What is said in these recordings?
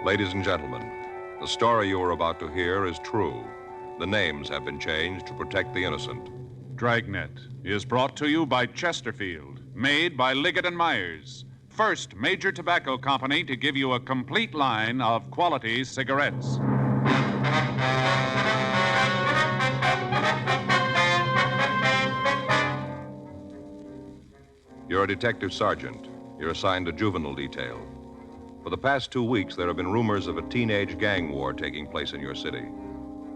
Ladies and gentlemen, the story you are about to hear is true. The names have been changed to protect the innocent. Dragnet is brought to you by Chesterfield, made by Liggett & Myers, first major tobacco company to give you a complete line of quality cigarettes. You're a detective sergeant. You're assigned to juvenile detail. For the past 2 weeks, there have been rumors of a teenage gang war taking place in your city.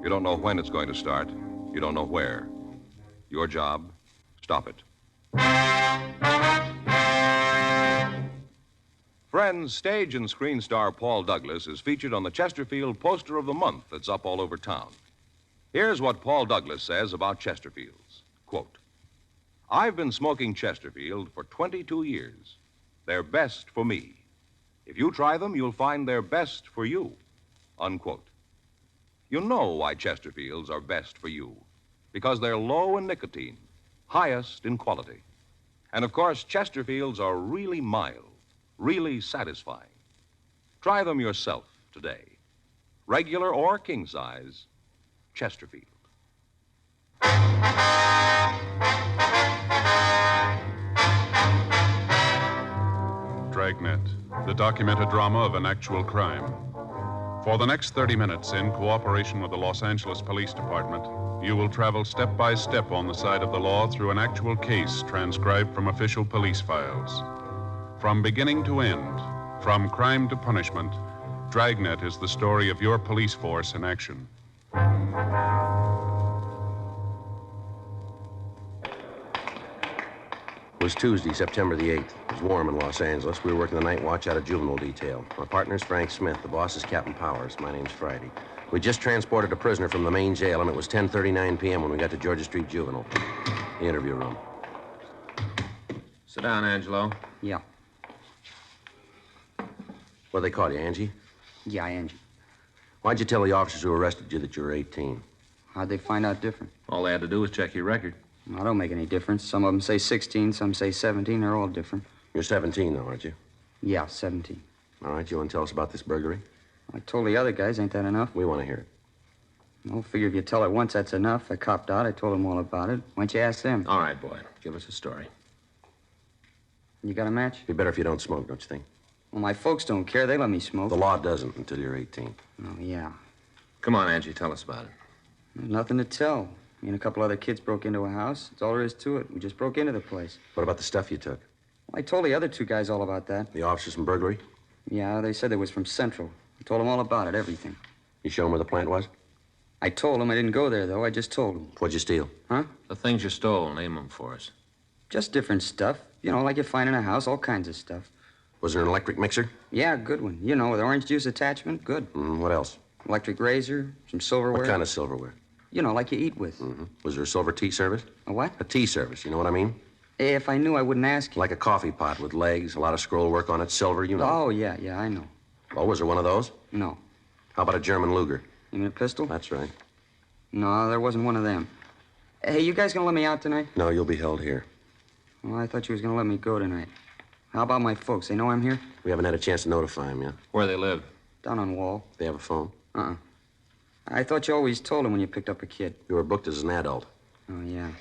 You don't know when it's going to start. You don't know where. Your job, stop it. Friends, stage and screen star Paul Douglas is featured on the Chesterfield Poster of the Month that's up all over town. Here's what Paul Douglas says about Chesterfields. Quote, "I've been smoking Chesterfield for 22 years. They're best for me. If you try them, you'll find they're best for you." Unquote. You know why Chesterfields are best for you. Because they're low in nicotine, highest in quality. And, of course, Chesterfields are really mild, really satisfying. Try them yourself today. Regular or king size, Chesterfield. Dragnet, the documented drama of an actual crime. For the next 30 minutes, in cooperation with the Los Angeles Police Department, you will travel step by step on the side of the law through an actual case transcribed from official police files. From beginning to end, from crime to punishment, Dragnet is the story of your police force in action. It was Tuesday, September the 8th. It was warm in Los Angeles. We were working the night watch out of juvenile detail. My partner's Frank Smith. The boss is Captain Powers. My name's Friday. We just transported a prisoner from the main jail, and it was 10:39 p.m. when we got to Georgia Street Juvenile, the interview room. Sit down, Angelo. Yeah. What they call you, Angie? Yeah, Angie. Why'd you tell the officers who arrested you that you were 18? How'd they find out different? All they had to do was check your record. Well, it don't make any difference. Some of them say 16, some say 17. They're all different. You're 17, though, aren't you? Yeah, 17. All right, you want to tell us about this burglary? I told the other guys, ain't that enough? We want to hear it. Well, figure if you tell it once, that's enough. I copped out. I told them all about it. Why don't you ask them? All right, boy. Give us a story. You got a match? It'd be better if you don't smoke, don't you think? Well, my folks don't care. They let me smoke. The law doesn't until you're 18. Oh, yeah. Come on, Angie, tell us about it. There's nothing to tell. Me and a couple other kids broke into a house. That's all there is to it. We just broke into the place. What about the stuff you took? Well, I told the other two guys all about that. The officers from burglary? Yeah, they said they was from Central. I told them all about it, everything. You show them where the plant was? I told them. I didn't go there, though. I just told them. What'd you steal? Huh? The things you stole, name them for us. Just different stuff. You know, like you find in a house, all kinds of stuff. Was there an electric mixer? Yeah, good one. You know, with orange juice attachment, good. What else? Electric razor, some silverware. What kind of silverware? You know, like you eat with. Was there a silver tea service? A what? A tea service, you know what I mean? If I knew, I wouldn't ask you. Like a coffee pot with legs, a lot of scroll work on it, silver, you know. Oh, yeah, I know. Oh, was there one of those? No. How about a German Luger? You mean a pistol? That's right. No, there wasn't one of them. Hey, you guys gonna let me out tonight? No, you'll be held here. Well, I thought you was gonna let me go tonight. How about my folks? They know I'm here? We haven't had a chance to notify them yet. Where they live? Down on Wall. They have a phone? I thought you always told them when you picked up a kid. You were booked as an adult. Oh, yeah.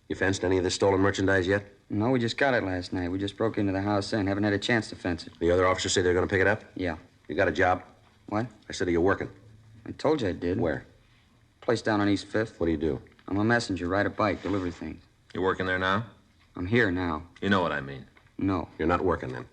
You fenced any of this stolen merchandise yet? No, we just got it last night. We just broke into the house then. Haven't had a chance to fence it. The other officers say they're going to pick it up? Yeah. You got a job? What? I said, are you working? I told you I did. Where? Place down on East 5th. What do you do? I'm a messenger, ride a bike, deliver things. You working there now? I'm here now. You know what I mean. No. You're not working then?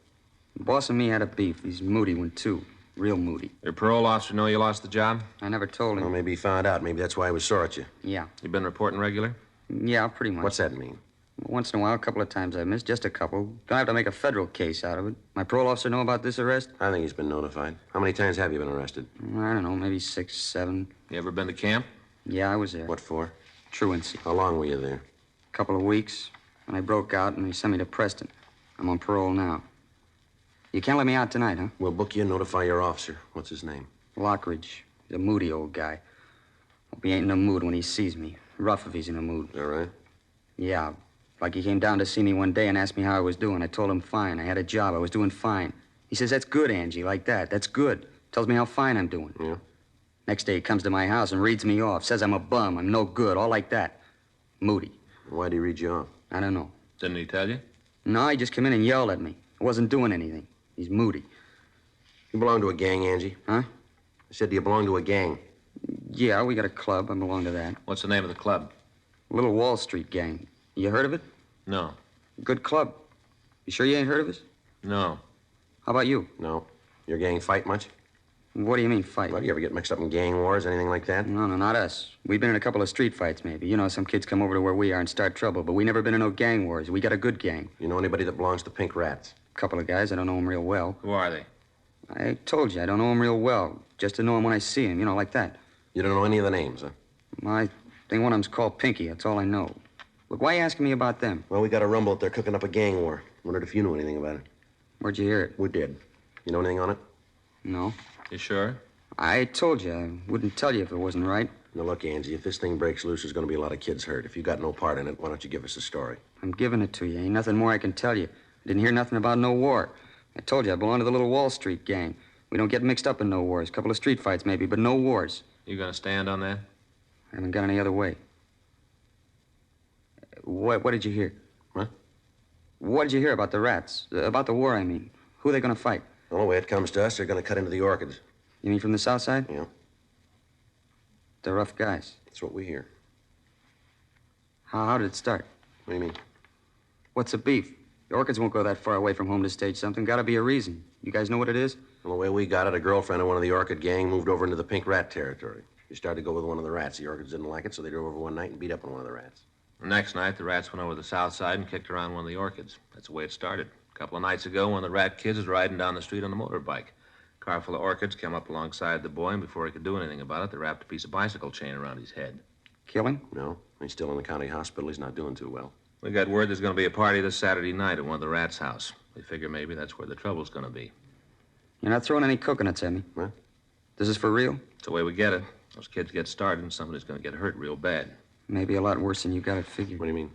The boss and me had a beef. He's moody one, too. Real moody. Your parole officer know you lost the job? I never told him. Well, maybe he found out. Maybe that's why he was sore at you. Yeah. You been reporting regular? Yeah, pretty much. What's that mean? Once in a while, a couple of times I missed. Just a couple. Gonna have to make a federal case out of it. My parole officer know about this arrest? I think he's been notified. How many times have you been arrested? I don't know, maybe 6, 7. You ever been to camp? Yeah, I was there. What for? Truancy. How long were you there? A couple of weeks. And I broke out, and they sent me to Preston. I'm on parole now. You can't let me out tonight, huh? We'll book you and notify your officer. What's his name? Lockridge. He's a moody old guy. Hope he ain't in a mood when he sees me. Rough if he's in a mood. All right. Yeah. Like he came down to see me one day and asked me how I was doing. I told him fine. I had a job. I was doing fine. He says, that's good, Angie, like that. That's good. Tells me how fine I'm doing. Yeah? Next day he comes to my house and reads me off. Says I'm a bum, I'm no good, all like that. Moody. Why'd he read you off? I don't know. Didn't he tell you? No, he just came in and yelled at me. I wasn't doing anything. He's moody. You belong to a gang, Angie? Huh? I said, do you belong to a gang? Yeah, we got a club. I belong to that. What's the name of the club? Little Wall Street gang. You heard of it? No. Good club. You sure you ain't heard of us? No. How about you? No. Your gang fight much? What do you mean, fight? Well, do you ever get mixed up in gang wars, anything like that? No, not us. We've been in a couple of street fights, maybe. You know, some kids come over to where we are and start trouble, but we never been in no gang wars. We got a good gang. You know anybody that belongs to Pink Rats? A couple of guys. I don't know them real well. Who are they? I told you, I don't know them real well. Just to know them when I see them, you know, like that. You don't know any of the names, huh? I think one of them's called Pinky. That's all I know. Look, why are you asking me about them? Well, we got a rumble that they're cooking up a gang war. Wondered if you knew anything about it. Where'd you hear it? We did. You know anything on it? No. You sure? I told you, I wouldn't tell you if it wasn't right. Now, look, Angie, if this thing breaks loose, there's going to be a lot of kids hurt. If you got no part in it, why don't you give us the story? I'm giving it to you. Ain't nothing more I can tell you. I didn't hear nothing about no war. I told you I belong to the Little Wall Street gang. We don't get mixed up in no wars. A couple of street fights, maybe, but no wars. You gonna stand on that? I haven't got any other way. What did you hear? What? What did you hear about the rats? About the war, I mean. Who are they going to fight? The only way it comes to us, they're going to cut into the orchids. You mean from the south side? Yeah, They're rough guys. that's what we hear. How did it start? What do you mean? What's the beef? The orchids won't go that far away from home to stage something. Gotta be a reason. You guys know what it is? Well, the way we got it, a girlfriend of one of the orchid gang moved over into the Pink Rat territory. She started to go with one of the rats. The orchids didn't like it, so they drove over one night and beat up on one of the rats. The next night, the rats went over the south side and kicked around one of the orchids. That's the way it started. A couple of nights ago, one of the rat kids was riding down the street on a motorbike. A car full of orchids came up alongside the boy, and before he could do anything about it, they wrapped a piece of bicycle chain around his head. Killing? No, he's still in the county hospital. He's not doing too well. We got word there's going to be a party this Saturday night at one of the rats' house. We figure maybe that's where the trouble's going to be. You're not throwing any coconuts at me? What? This is for real? It's the way we get it. Those kids get started, and somebody's going to get hurt real bad. Maybe a lot worse than you got it figured. What do you mean?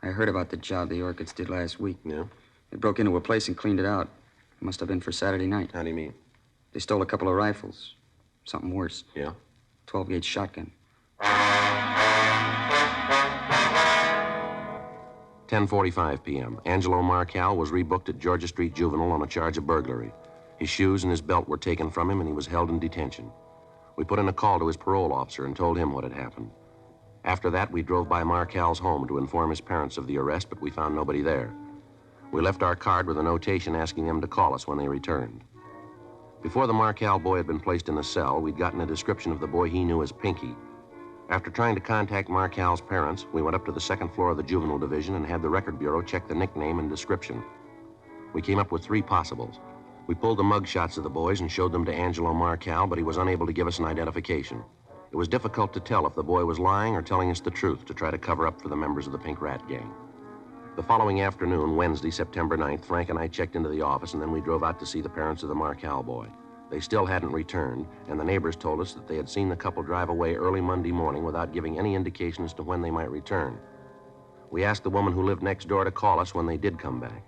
I heard about the job the orchids did last week. Yeah? They broke into a place and cleaned it out. It must have been for Saturday night. How do you mean? They stole a couple of rifles. Something worse. Yeah? 12-gauge shotgun. 10:45 p.m. Angelo Marcal was rebooked at Georgia Street Juvenile on a charge of burglary. His shoes and his belt were taken from him, and he was held in detention. We put in a call to his parole officer and told him what had happened. After that, we drove by Marcal's home to inform his parents of the arrest, but we found nobody there. We left our card with a notation asking them to call us when they returned. Before the Marcal boy had been placed in a cell, we'd gotten a description of the boy he knew as Pinky. After trying to contact Marcal's parents, we went up to the second floor of the juvenile division and had the record bureau check the nickname and description. We came up with 3 possibles. We pulled the mug shots of the boys and showed them to Angelo Marcal, but he was unable to give us an identification. It was difficult to tell if the boy was lying or telling us the truth to try to cover up for the members of the Pink Rat gang. The following afternoon, Wednesday, September 9th, Frank and I checked into the office, and then we drove out to see the parents of the Marcal boy. They still hadn't returned, and the neighbors told us that they had seen the couple drive away early Monday morning without giving any indication as to when they might return. We asked the woman who lived next door to call us when they did come back.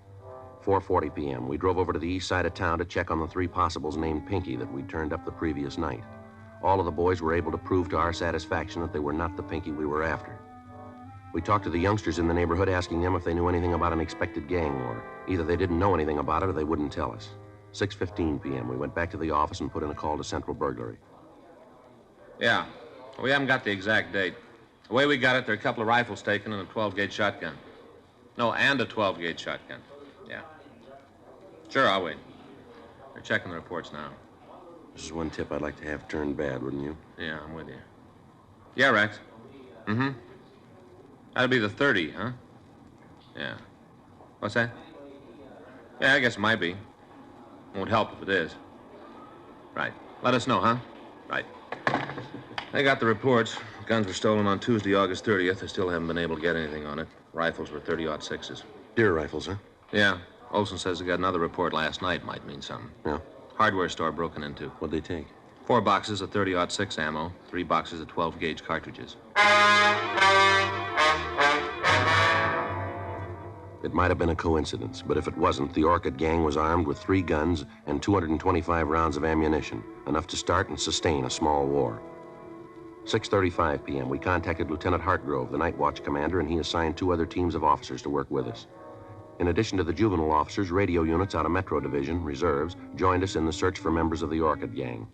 4:40 p.m., we drove over to the east side of town to check on the 3 possibles named Pinky that we'd turned up the previous night. All of the boys were able to prove to our satisfaction that they were not the Pinky we were after. We talked to the youngsters in the neighborhood, asking them if they knew anything about an expected gang war. Either they didn't know anything about it or they wouldn't tell us. 6:15 p.m., we went back to the office and put in a call to Central Burglary. Yeah. We haven't got the exact date. The way we got it, there are a couple of rifles taken and a 12-gauge shotgun. No, and a 12-gauge shotgun. Yeah. Sure, I'll wait. They're checking the reports now. This is one tip I'd like to have turned bad, wouldn't you? Yeah, I'm with you. Yeah, Rex. Mm-hmm. That'd be the 30, huh? Yeah. What's that? Yeah, I guess it might be. Won't help if it is. Right. Let us know, huh? Right. They got the reports. Guns were stolen on Tuesday, August 30th. They still haven't been able to get anything on it. Rifles were 30-06s. Deer rifles, huh? Yeah. Olson says they got another report last night. Might mean something. Yeah. Hardware store broken into. What'd they take? 4 boxes of 30-06 ammo, 3 boxes of 12-gauge cartridges. It might have been a coincidence, but if it wasn't, the Orchid Gang was armed with 3 guns and 225 rounds of ammunition, enough to start and sustain a small war. 6:35 p.m., we contacted Lieutenant Hartgrove, the night watch commander, and he assigned 2 other teams of officers to work with us. In addition to the juvenile officers, radio units out of Metro Division, reserves, joined us in the search for members of the Orchid Gang.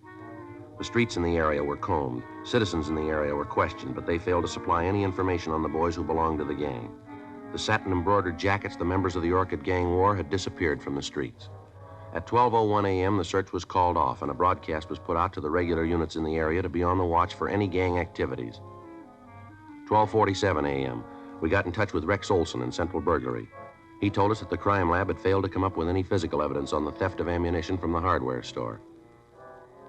The streets in the area were combed. Citizens in the area were questioned, but they failed to supply any information on the boys who belonged to the gang. The satin-embroidered jackets the members of the Orchid Gang wore had disappeared from the streets. At 12:01 a.m., the search was called off, and a broadcast was put out to the regular units in the area to be on the watch for any gang activities. 12:47 a.m., we got in touch with Rex Olson in Central Burglary. He told us that the crime lab had failed to come up with any physical evidence on the theft of ammunition from the hardware store.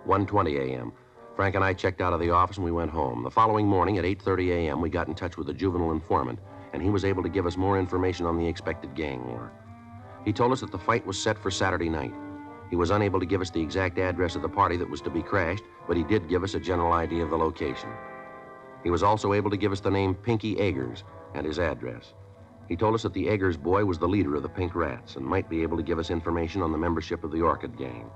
1:20 a.m., Frank and I checked out of the office and we went home. The following morning at 8:30 a.m., we got in touch with a juvenile informant, and he was able to give us more information on the expected gang war. He told us that the fight was set for Saturday night. He was unable to give us the exact address of the party that was to be crashed, but he did give us a general idea of the location. He was also able to give us the name Pinky Eggers and his address. He told us that the Eggers boy was the leader of the Pink Rats and might be able to give us information on the membership of the Orchid Gang.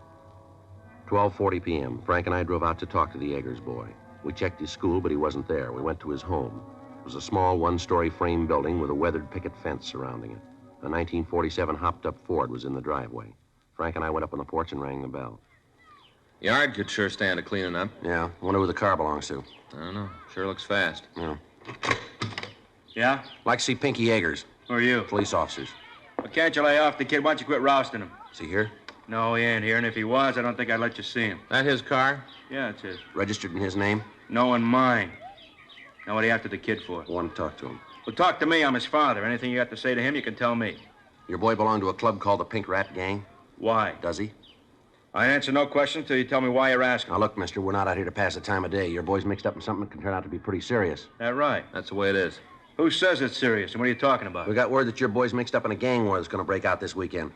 12:40 p.m., Frank and I drove out to talk to the Eggers boy. We checked his school, but he wasn't there. We went to his home. It was a small one-story frame building with a weathered picket fence surrounding it. A 1947 hopped-up Ford was in the driveway. Frank and I went up on the porch and rang the bell. Yard could sure stand a cleaning up. Yeah, wonder who the car belongs to. I don't know. Sure looks fast. Yeah. Yeah? Like to see Pinky Eggers. Who are you? Police officers. Well, can't you lay off the kid? Why don't you quit rousting him? Is he here? No, he ain't here, and if he was, I don't think I'd let you see him. That his car? Yeah, it's his. Registered in his name? No, in mine. Now, what are you after the kid for? I want to talk to him. Well, talk to me. I'm his father. Anything you got to say to him, you can tell me. Your boy belonged to a club called the Pink Rat Gang? Why? Does he? I answer no questions till you tell me why you're asking. Now, look, mister, we're not out here to pass the time of day. Your boy's mixed up in something that can turn out to be pretty serious. That right? That's the way it is. Who says it's serious, and what are you talking about? We got word that your boy's mixed up in a gang war that's going to break out this weekend.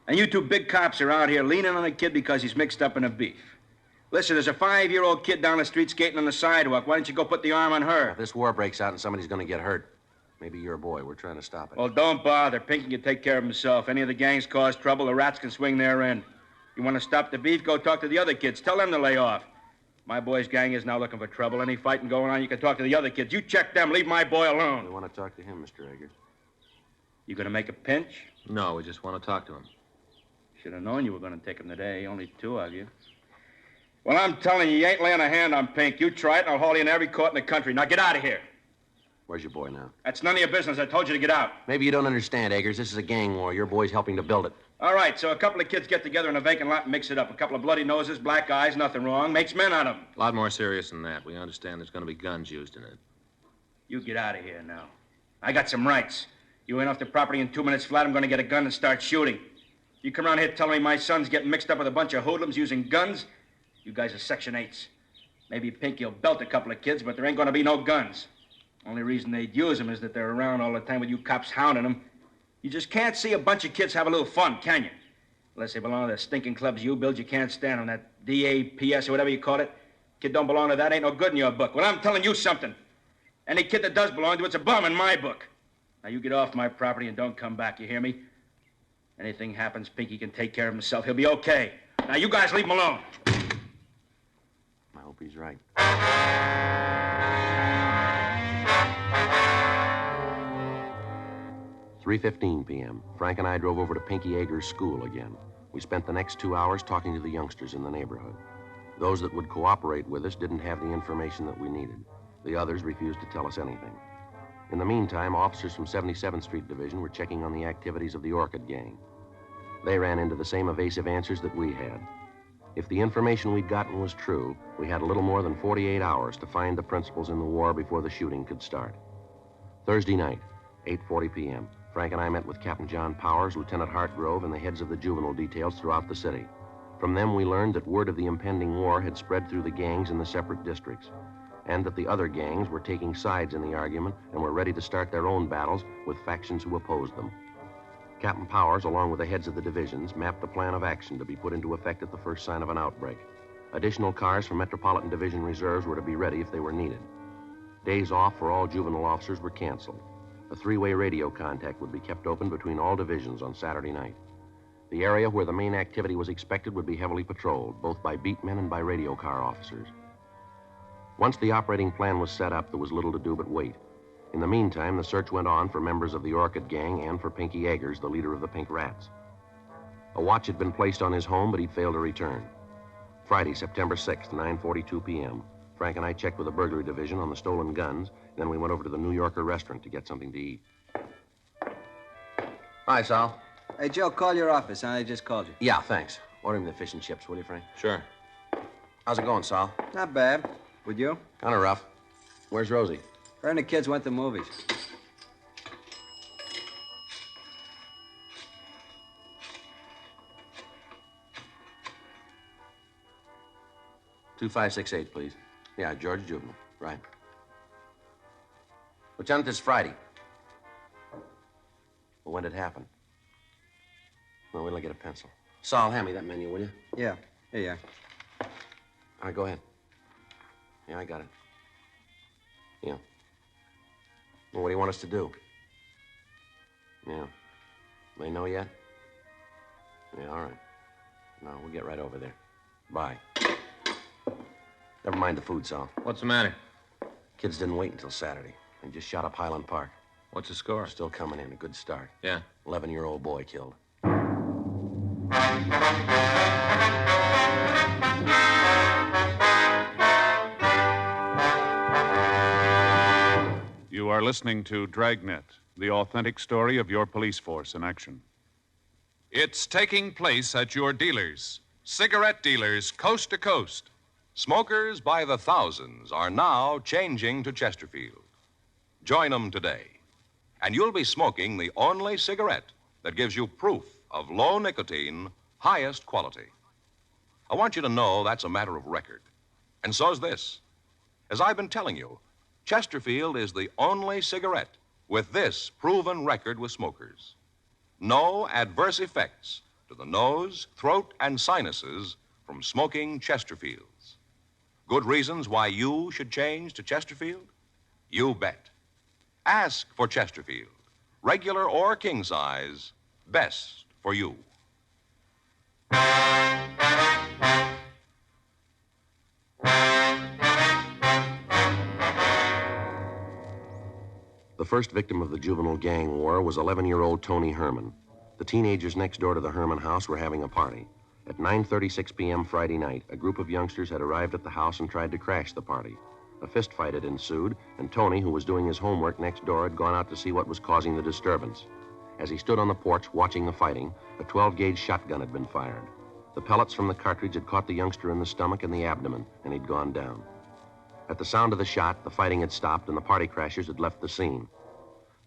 And you 2 big cops are out here leaning on a kid because he's mixed up in a beef. Listen, there's a 5-year-old kid down the street skating on the sidewalk. Why don't you go put the arm on her? If this war breaks out and somebody's going to get hurt, maybe your boy. We're trying to stop it. Well, don't bother. Pinky can take care of himself. Any of the gangs cause trouble, the rats can swing their end. You want to stop the beef, go talk to the other kids. Tell them to lay off. My boy's gang is now looking for trouble. Any fighting going on, you can talk to the other kids. You check them. Leave my boy We alone. want to talk to him, Mr. Eggers. You going to make a pinch? No, we just want to talk to him. Should have known you were going to take him today. Only 2 of you. Well, I'm telling you, you ain't laying a hand on Pink. You try it, and I'll haul you in every court in the country. Now, get out of here. Where's your boy now? That's none of your business. I told you to get out. Maybe you don't understand, Eggers. This is a gang war. Your boy's helping to build it. All right, so a couple of kids get together in a vacant lot and mix it up. A couple of bloody noses, black eyes, nothing wrong. Makes men out of them. A lot more serious than that. We understand there's going to be guns used in it. You get out of here now. I got some rights. You ain't off the property in 2 minutes flat, I'm going to get a gun and start shooting. You come around here telling me my son's getting mixed up with a bunch of hoodlums using guns? You guys are Section 8s. Maybe Pinky will belt a couple of kids, but there ain't going to be no guns. Only reason they'd use them is that they're around all the time with you cops hounding them. You just can't see a bunch of kids have a little fun, can you? Unless they belong to the stinking clubs you build, you can't stand them. That DAPS or whatever you call it. Kid don't belong to that, ain't no good in your book. Well, I'm telling you something. Any kid that does belong to it's a bum in my book. Now, you get off my property and don't come back, you hear me? Anything happens, Pinky can take care of himself. He'll be okay. Now, you guys leave him alone. I hope he's right. 3:15 p.m. Frank and I drove over to Pinky Eggers' school again. We spent the next 2 hours talking to the youngsters in the neighborhood. Those that would cooperate with us didn't have the information that we needed. The others refused to tell us anything. In the meantime, officers from 77th Street Division were checking on the activities of the Orchid Gang. They ran into the same evasive answers that we had. If the information we'd gotten was true, we had a little more than 48 hours to find the principals in the war before the shooting could start. Thursday night, 8:40 p.m., Frank and I met with Captain John Powers, Lieutenant Hartgrove, and the heads of the juvenile details throughout the city. From them, we learned that word of the impending war had spread through the gangs in the separate districts, and that the other gangs were taking sides in the argument and were ready to start their own battles with factions who opposed them. Captain Powers, along with the heads of the divisions, mapped a plan of action to be put into effect at the first sign of an outbreak. Additional cars from Metropolitan Division reserves were to be ready if they were needed. Days off for all juvenile officers were canceled. A three-way radio contact would be kept open between all divisions on Saturday night. The area where the main activity was expected would be heavily patrolled, both by beat men and by radio car officers. Once the operating plan was set up, there was little to do but wait. In the meantime, the search went on for members of the Orchid Gang and for Pinky Eggers, the leader of the Pink Rats. A watch had been placed on his home, but he'd failed to return. Friday, September 6th, 9:42 p.m. Frank and I checked with the burglary division on the stolen guns, then we went over to the New Yorker restaurant to get something to eat. Hi, Sal. Hey, Joe, call your office, huh? I just called you. Yeah, thanks. Order him the fish and chips, will you, Frank? Sure. How's it going, Sal? Not bad. With you? Kind of rough. Where's Rosie? Her and the kids went to movies. $2568, please. Yeah, George Juvenile. Right. Lieutenant, it's Friday. Well, when did it happen? Well, wait till I get a pencil. Saul, hand me that menu, will you? Yeah. Here you are. All right, go ahead. Yeah, I got it. Yeah. Well, what do you want us to do? Yeah. They know yet? Yeah, all right. No, we'll get right over there. Bye. Never mind the food, Sal. What's the matter? Kids didn't wait until Saturday. They just shot up Highland Park. What's the score? Still coming in. A good start. Yeah. 11-year-old boy killed. You are listening to Dragnet, the authentic story of your police force in action. It's taking place at your dealers, cigarette dealers coast to coast. Smokers by the thousands are now changing to Chesterfield. Join them today, and you'll be smoking the only cigarette that gives you proof of low nicotine, highest quality. I want you to know that's a matter of record. And so's this. As I've been telling you, Chesterfield is the only cigarette with this proven record with smokers. No adverse effects to the nose, throat, and sinuses from smoking Chesterfields. Good reasons why you should change to Chesterfield? You bet. Ask for Chesterfield, regular or king size, best for you. The first victim of the juvenile gang war was 11-year-old Tony Herman. The teenagers next door to the Herman house were having a party. At 9:36 p.m. Friday night, a group of youngsters had arrived at the house and tried to crash the party. A fist fight had ensued, and Tony, who was doing his homework next door, had gone out to see what was causing the disturbance. As he stood on the porch watching the fighting, a 12-gauge shotgun had been fired. The pellets from the cartridge had caught the youngster in the stomach and the abdomen, and he'd gone down. At the sound of the shot, the fighting had stopped, and the party crashers had left the scene.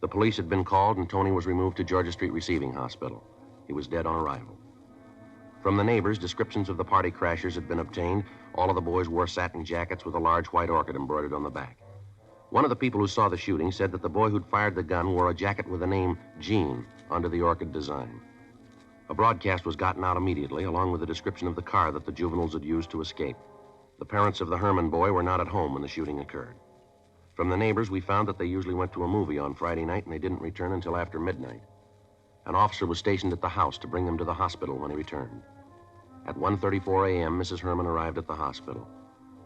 The police had been called, and Tony was removed to Georgia Street Receiving Hospital. He was dead on arrival. From the neighbors, descriptions of the party crashers had been obtained. All of the boys wore satin jackets with a large white orchid embroidered on the back. One of the people who saw the shooting said that the boy who'd fired the gun wore a jacket with the name Gene under the orchid design. A broadcast was gotten out immediately, along with a description of the car that the juveniles had used to escape. The parents of the Herman boy were not at home when the shooting occurred. From the neighbors, we found that they usually went to a movie on Friday night, and they didn't return until after midnight. An officer was stationed at the house to bring them to the hospital when he returned. At 1:34 a.m., Mrs. Herman arrived at the hospital.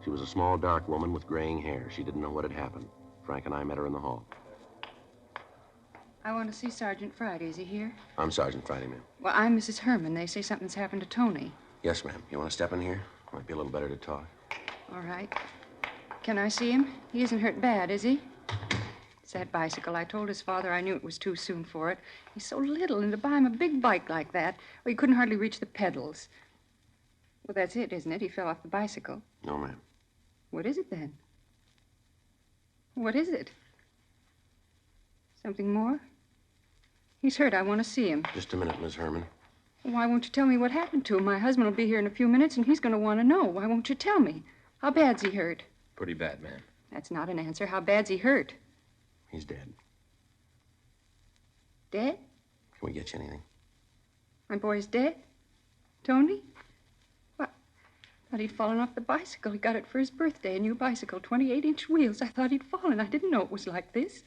She was a small, dark woman with graying hair. She didn't know what had happened. Frank and I met her in the hall. I want to see Sergeant Friday. Is he here? I'm Sergeant Friday, ma'am. Well, I'm Mrs. Herman. They say something's happened to Tony. Yes, ma'am. You want to step in here? Might be a little better to talk. All right. Can I see him? He isn't hurt bad, is he? It's that bicycle. I told his father I knew it was too soon for it. He's so little, and to buy him a big bike like that, well, he couldn't hardly reach the pedals. Well, that's it, isn't it? He fell off the bicycle. No, ma'am. What is it, then? What is it? Something more? He's hurt. I want to see him. Just a minute, Miss Herman. Why won't you tell me what happened to him? My husband will be here in a few minutes, and he's going to want to know. Why won't you tell me? How bad's he hurt? Pretty bad, ma'am. That's not an answer. How bad's he hurt? He's dead. Dead? Can we get you anything? My boy's dead? Tony? What? I thought he'd fallen off the bicycle. He got it for his birthday, a new bicycle, 28-inch wheels. I thought he'd fallen. I didn't know it was like this.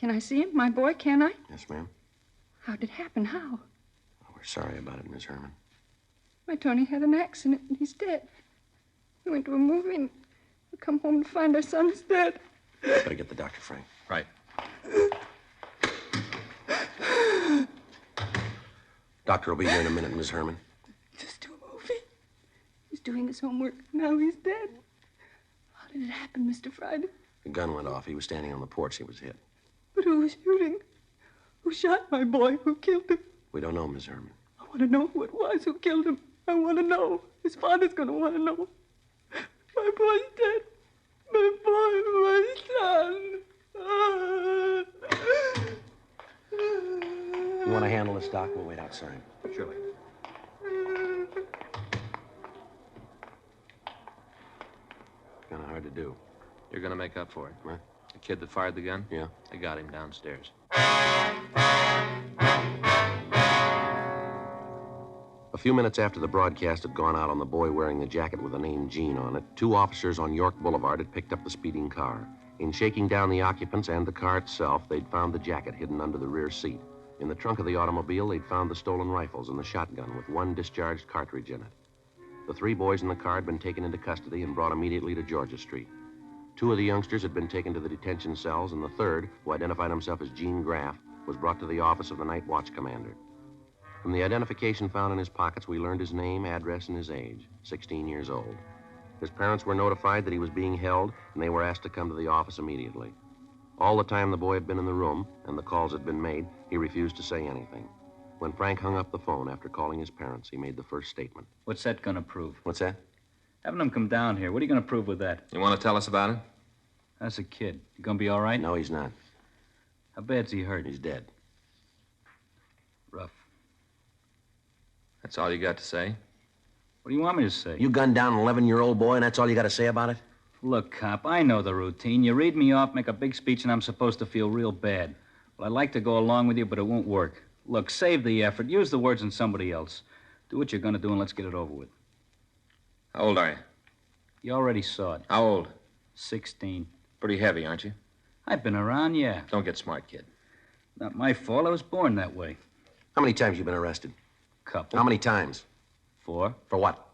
Can I see him? My boy, can I? Yes, ma'am. How did it happen? How? Oh, we're sorry about it, Miss Herman. My Tony had an accident and he's dead. We went to a movie and we come home to find our son's dead. Better get the doctor, Frank. Right. Doctor will be here in a minute, Miss Herman. Just to a movie. He's doing his homework. Now he's dead. How did it happen, Mr. Friday? The gun went off. He was standing on the porch. He was hit. But who was shooting? Who shot my boy? Who killed him? We don't know, Miss Herman. I want to know who it was who killed him. I want to know. His father's going to want to know. My boy's dead. My boy, my son. You want to handle this, Doc? We'll wait outside. Surely. Kind of hard to do. You're going to make up for it. What? The kid that fired the gun? Yeah. I got him downstairs. A few minutes after the broadcast had gone out on the boy wearing the jacket with the name Gene on it, 2 officers on York Boulevard had picked up the speeding car. In shaking down the occupants and the car itself, they'd found the jacket hidden under the rear seat. In the trunk of the automobile, they'd found the stolen rifles and the shotgun with 1 discharged cartridge in it. The 3 boys in the car had been taken into custody and brought immediately to Georgia Street. 2 of the youngsters had been taken to the detention cells, and the third, who identified himself as Gene Graff, was brought to the office of the night watch commander. From the identification found in his pockets, we learned his name, address, and his age, 16 years old. His parents were notified that he was being held, and they were asked to come to the office immediately. All the time the boy had been in the room, and the calls had been made, he refused to say anything. When Frank hung up the phone after calling his parents, he made the first statement. What's that going to prove? What's that? Having them come down here. What are you going to prove with that? You want to tell us about it? That's a kid. You going to be all right? No, he's not. How bad's he hurt? He's dead. Rough. That's all you got to say? What do you want me to say? You gunned down an 11-year-old boy, and that's all you got to say about it? Look, cop, I know the routine. You read me off, make a big speech, and I'm supposed to feel real bad. Well, I'd like to go along with you, but it won't work. Look, save the effort. Use the words in somebody else. Do what you're going to do, and let's get it over with. How old are you? You already saw it. How old? 16. Pretty heavy, aren't you? I've been around, yeah. Don't get smart, kid. Not my fault. I was born that way. How many times you been arrested? Couple. How many times? 4. For what?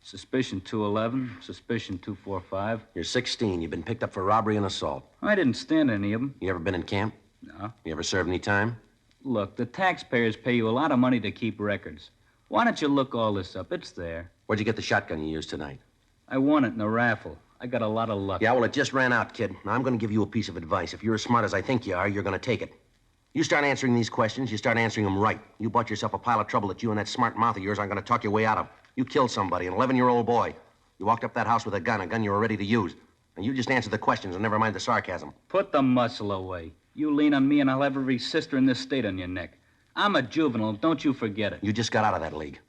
Suspicion 211, suspicion 245. You're 16. You've been picked up for robbery and assault. I didn't stand any of them. You ever been in camp? No. You ever served any time? Look, the taxpayers pay you a lot of money to keep records. Why don't you look all this up? It's there. Where'd you get the shotgun you used tonight? I won it in a raffle. I got a lot of luck. Yeah, well, it just ran out, kid. Now, I'm going to give you a piece of advice. If you're as smart as I think you are, you're going to take it. You start answering these questions, you start answering them right. You bought yourself a pile of trouble that you and that smart mouth of yours aren't going to talk your way out of. You killed somebody, an 11-year-old boy. You walked up that house with a gun you were ready to use. And you just answered the questions and never mind the sarcasm. Put the muscle away. You lean on me and I'll have every sister in this state on your neck. I'm a juvenile, don't you forget it. You just got out of that league.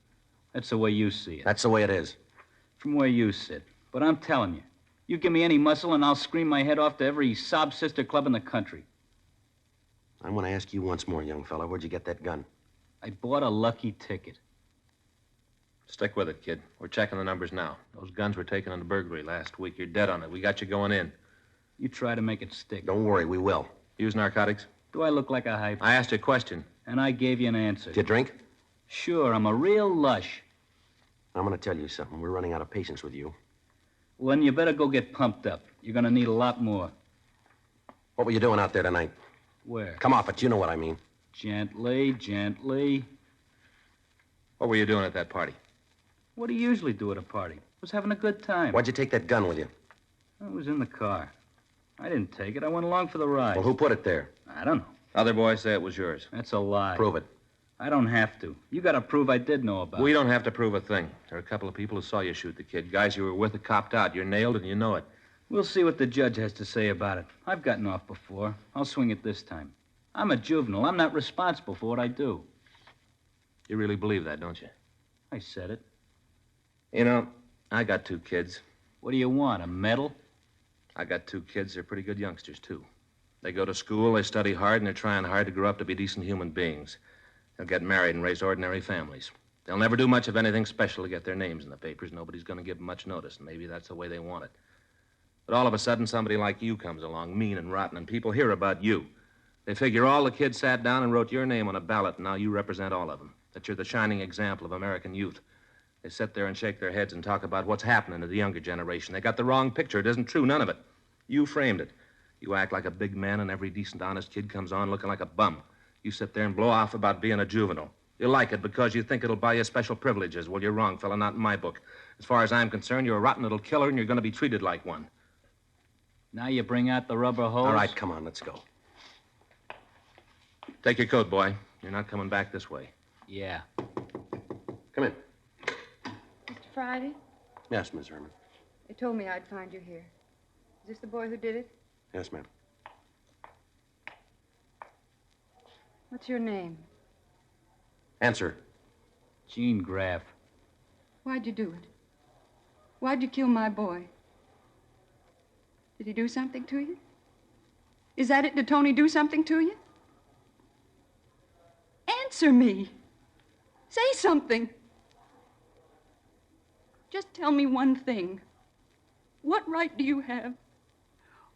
That's the way you see it. That's the way it is. From where you sit. But I'm telling you, you give me any muscle and I'll scream my head off to every sob sister club in the country. I want to ask you once more, young fella, where'd you get that gun? I bought a lucky ticket. Stick with it, kid. We're checking the numbers now. Those guns were taken in the burglary last week. You're dead on it. We got you going in. You try to make it stick. Don't worry, we will. Use narcotics? Do I look like a hype? I asked you a question. And I gave you an answer. Did you drink? Sure, I'm a real lush. I'm going to tell you something. We're running out of patience with you. Well, then you better go get pumped up. You're going to need a lot more. What were you doing out there tonight? Where? Come off it. You know what I mean. Gently, gently. What were you doing at that party? What do you usually do at a party? Was having a good time. Why'd you take that gun with you? I was in the car. I didn't take it. I went along for the ride. Well, who put it there? I don't know. Other boys say it was yours. That's a lie. Prove it. I don't have to. You got to prove I did know about it. We don't have to prove a thing. There are a couple of people who saw you shoot the kid. Guys you were with who copped out. You're nailed and you know it. We'll see what the judge has to say about it. I've gotten off before. I'll swing it this time. I'm a juvenile. I'm not responsible for what I do. You really believe that, don't you? I said it. You know, I got 2 kids. What do you want, a medal? I got 2 kids. They're pretty good youngsters, too. They go to school, they study hard, and they're trying hard to grow up to be decent human beings. They'll get married and raise ordinary families. They'll never do much of anything special to get their names in the papers. Nobody's going to give them much notice, and maybe that's the way they want it. But all of a sudden, somebody like you comes along, mean and rotten, and people hear about you. They figure all the kids sat down and wrote your name on a ballot, and now you represent all of them. That you're the shining example of American youth. They sit there and shake their heads and talk about what's happening to the younger generation. They got the wrong picture. It isn't true, none of it. You framed it. You act like a big man, and every decent, honest kid comes on looking like a bum. You sit there and blow off about being a juvenile. You like it because you think it'll buy you special privileges. Well, you're wrong, fella, not in my book. As far as I'm concerned, you're a rotten little killer, and you're going to be treated like one. Now you bring out the rubber hose? All right, come on, let's go. Take your coat, boy. You're not coming back this way. Yeah. Come in. Mr. Friday, Yes, Miss Herman. they told me I'd find you here. Is this the boy who did it? Yes, ma'am. What's your name? Answer. Gene Graff. Why'd you do it? Why'd you kill my boy? Did he do something to you? Is that it? Did Tony do something to you? Answer me. Say something. Just tell me one thing. What right do you have?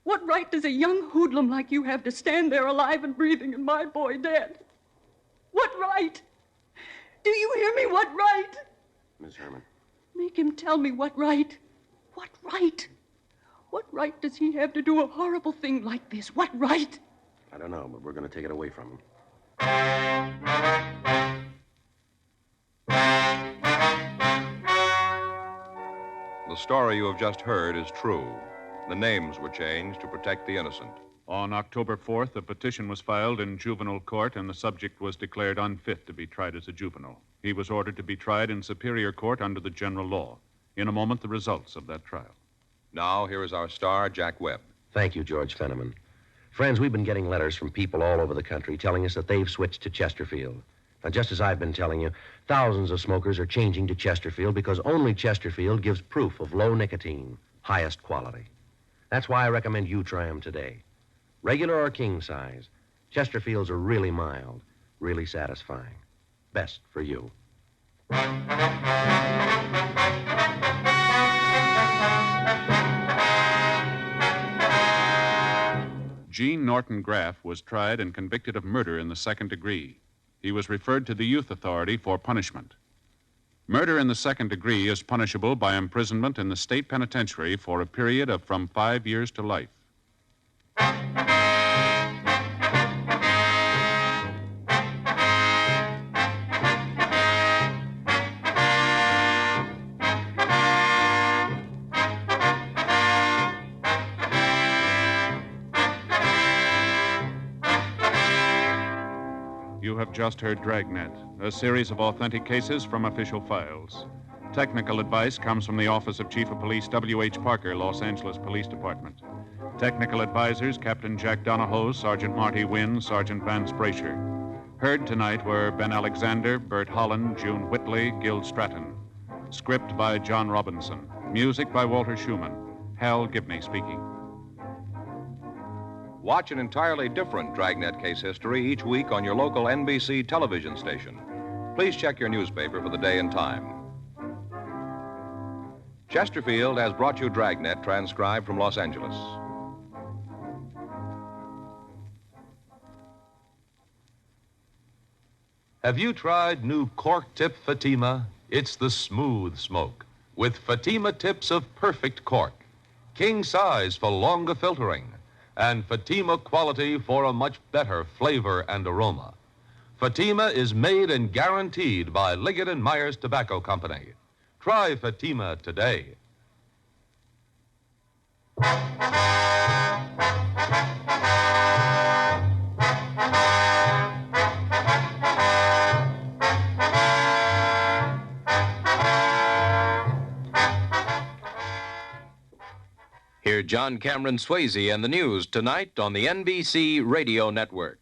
What right does a young hoodlum like you have to stand there alive and breathing and my boy dead? What right? Do you hear me? What right? Miss Herman. Make him tell me what right. What right? What right does he have to do a horrible thing like this? What right? I don't know, but we're going to take it away from him. The story you have just heard is true. The names were changed to protect the innocent. On October 4th, a petition was filed in juvenile court, and the subject was declared unfit to be tried as a juvenile. He was ordered to be tried in superior court under the general law. In a moment, the results of that trial. Now, here is our star, Jack Webb. Thank you, George Fenneman. Friends, we've been getting letters from people all over the country telling us that they've switched to Chesterfield. Now, just as I've been telling you, thousands of smokers are changing to Chesterfield because only Chesterfield gives proof of low nicotine, highest quality. That's why I recommend you try them today. Regular or king size, Chesterfields are really mild, really satisfying. Best for you. Gene Norton Graff was tried and convicted of murder in the second degree. He was referred to the Youth Authority for punishment. Murder in the second degree is punishable by imprisonment in the state penitentiary for a period of from 5 years to life. You have just heard Dragnet, a series of authentic cases from official files. Technical advice comes from the Office of Chief of Police W.H. Parker, Los Angeles Police Department. Technical advisors, Captain Jack Donahoe, Sergeant Marty Wynn, Sergeant Vance Brasher. Heard tonight were Ben Alexander, Bert Holland, June Whitley, Gil Stratton. Script by John Robinson. Music by Walter Schumann. Hal Gibney speaking. Watch an entirely different Dragnet case history each week on your local NBC television station. Please check your newspaper for the day and time. Chesterfield has brought you Dragnet, transcribed from Los Angeles. Have you tried new cork tip Fatima? It's the smooth smoke with Fatima tips of perfect cork, king size for longer filtering, and Fatima quality for a much better flavor and aroma. Fatima is made and guaranteed by Liggett & Myers Tobacco Company. Try Fatima today. Hear John Cameron Swayze and the news tonight on the NBC Radio Network.